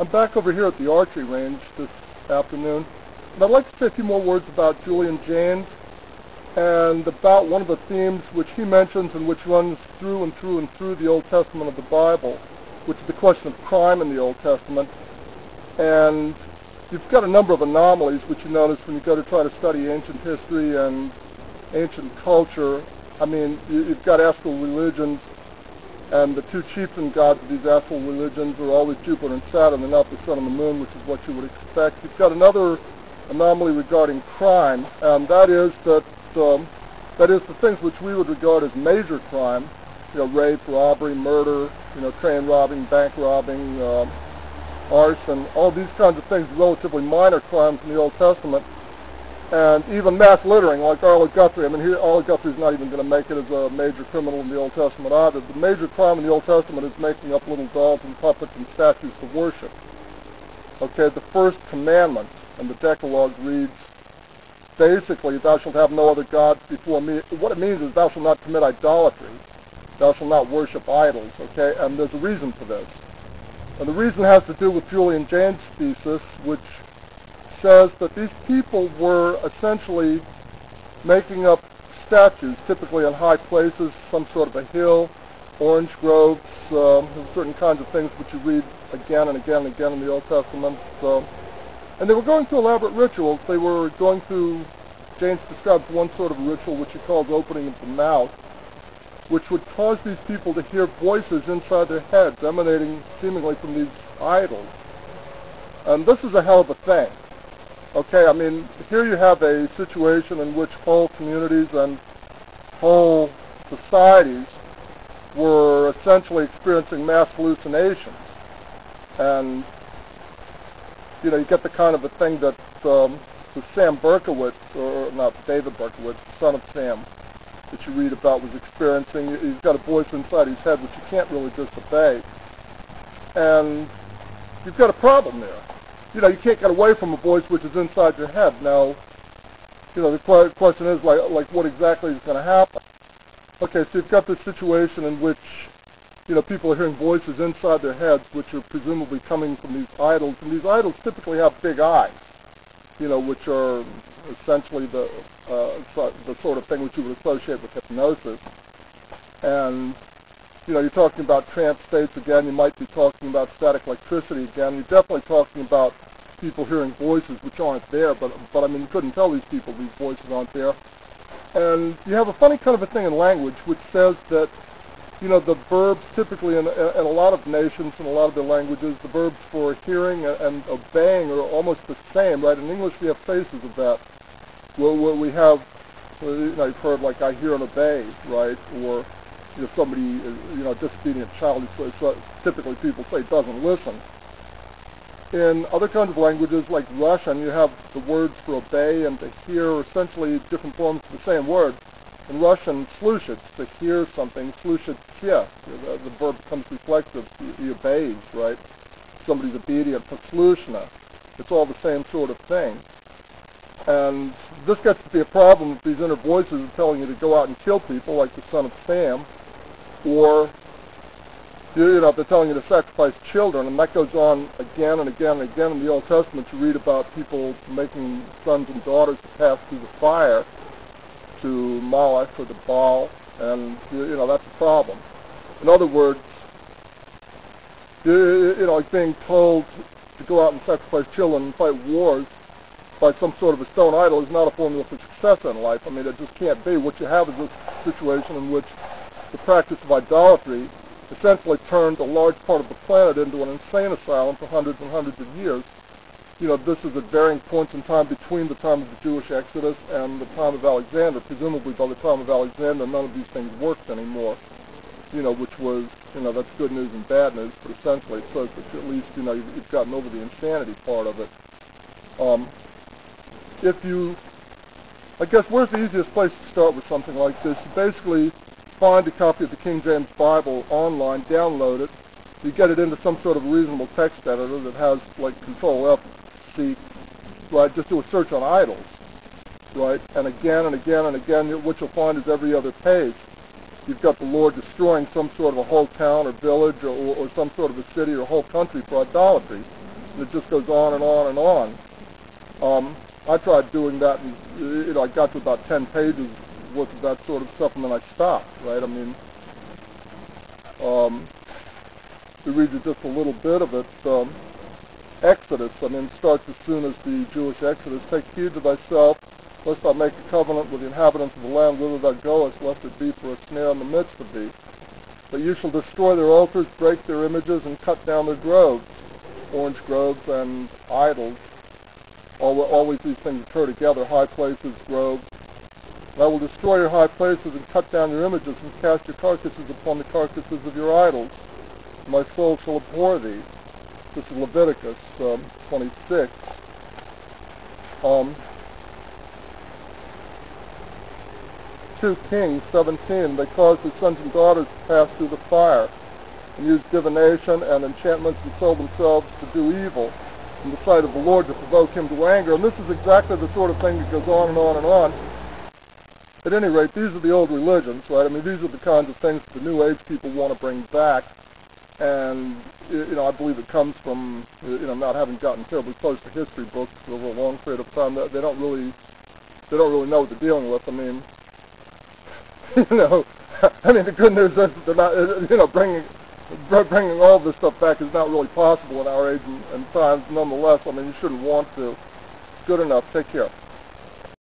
I'm back over here at the archery range this afternoon, and I'd like to say a few more words about Julian Jaynes and about one of the themes which he mentions and which runs through and through and through the Old Testament of the Bible, which is the question of crime in the Old Testament. And you've got a number of anomalies which you notice when you go to try to study ancient history and ancient culture. I mean, you've got astral religions, and the two chieftain gods of these astral religions are always Jupiter and Saturn, and not the sun and the moon, which is what you would expect. You've got another anomaly regarding crime, and that is the things which we would regard as major crime, rape, robbery, murder, train robbing, bank robbing, arson, all these kinds of things, relatively minor crimes in the Old Testament. And even mass littering, like Arlo Guthrie. I mean, Arlo Guthrie's not even going to make it as a major criminal in the Old Testament either. The major crime in the Old Testament is making up little dolls and puppets and statues to worship. Okay, the first commandment in the Decalogue reads, basically, thou shalt have no other gods before me. What it means is thou shalt not commit idolatry. Thou shalt not worship idols, okay? And there's a reason for this. And the reason has to do with Julian Jaynes' thesis, which says that these people were essentially making up statues, typically in high places, some sort of a hill, orange groves, certain kinds of things which you read again and again and again in the Old Testament. And they were going through elaborate rituals. They were going through, Jaynes describes one sort of ritual which he calls opening of the mouth, which would cause these people to hear voices inside their heads emanating seemingly from these idols. And this is a hell of a thing. Okay, I mean, here you have a situation in which whole communities and whole societies were essentially experiencing mass hallucinations. And, you get the kind of a thing that Sam Berkowitz, or not David Berkowitz, the son of Sam, that you read about, was experiencing. He's got a voice inside his head which you can't really disobey. And you've got a problem there. You can't get away from a voice which is inside your head. Now, the question is, like what exactly is going to happen? Okay, so you've got this situation in which, people are hearing voices inside their heads which are presumably coming from these idols, and these idols typically have big eyes, which are essentially the sort of thing which you would associate with hypnosis. And you're talking about trance states again. You might be talking about static electricity again. You're definitely talking about people hearing voices which aren't there, but I mean, you couldn't tell these people these voices aren't there. And you have a funny kind of a thing in language which says that, the verbs typically in a lot of nations, in a lot of their languages, the verbs for hearing and obeying are almost the same, right? In English we have phases of that, where we have, you've heard like I hear and obey, right? Or somebody, a disobedient child, so typically people say doesn't listen. In other kinds of languages, like Russian, you have the words for obey and to hear are essentially different forms of the same word. In Russian, slushit, to hear something, slushit, yeah, the verb becomes reflexive, he obeys, right? Somebody's obedient, poslushna. It's all the same sort of thing. And this gets to be a problem if these inner voices are telling you to go out and kill people, like the son of Sam, or they're telling you to sacrifice children, and that goes on again and again and again in the Old Testament. You read about people making sons and daughters to pass through the fire to Moloch or to Baal, and that's a problem. In other words, like being told to go out and sacrifice children and fight wars by some sort of a stone idol is not a formula for success in life. I mean, it just can't be. What you have is this situation in which the practice of idolatry essentially turned a large part of the planet into an insane asylum for hundreds and hundreds of years. This is at varying points in time between the time of the Jewish Exodus and the time of Alexander. Presumably by the time of Alexander, none of these things worked anymore, which was, that's good news and bad news, but essentially it says that at least, you've gotten over the insanity part of it. I guess where's the easiest place to start with something like this? You basically find a copy of the King James Bible online, download it, you get it into some sort of reasonable text editor that has like Control-F-C, right? Just do a search on idols, right? And again and again and again, what you'll find is every other page, you've got the Lord destroying some sort of a whole town or village or some sort of a city or whole country for idolatry. And it just goes on and on and on. I tried doing that, and I got to about 10 pages worth of that sort of stuff, and then I stopped, right? I mean, to read you just a little bit of it, Exodus, I mean, it starts as soon as the Jewish Exodus. Take heed to thyself, lest thou make a covenant with the inhabitants of the land whither thou goest, lest it be for a snare in the midst of thee. But you shall destroy their altars, break their images, and cut down their groves, orange groves and idols. Always these things occur together, high places, groves. And I will destroy your high places and cut down your images and cast your carcasses upon the carcasses of your idols. My soul shall abhor thee. This is Leviticus 26. 2 Kings 17, they caused their sons and daughters to pass through the fire, and used divination and enchantments, and sold themselves to do evil in the sight of the Lord to provoke him to anger. And this is exactly the sort of thing that goes on and on and on. At any rate, these are the old religions, right? I mean, these are the kinds of things that the New Age people want to bring back. And, I believe it comes from, not having gotten terribly close to history books over a long period of time. They don't really know what they're dealing with. I mean, the good news is that they're not, bringing all this stuff back is not really possible in our age and times. Nonetheless, I mean, you shouldn't want to. Good enough. Take care.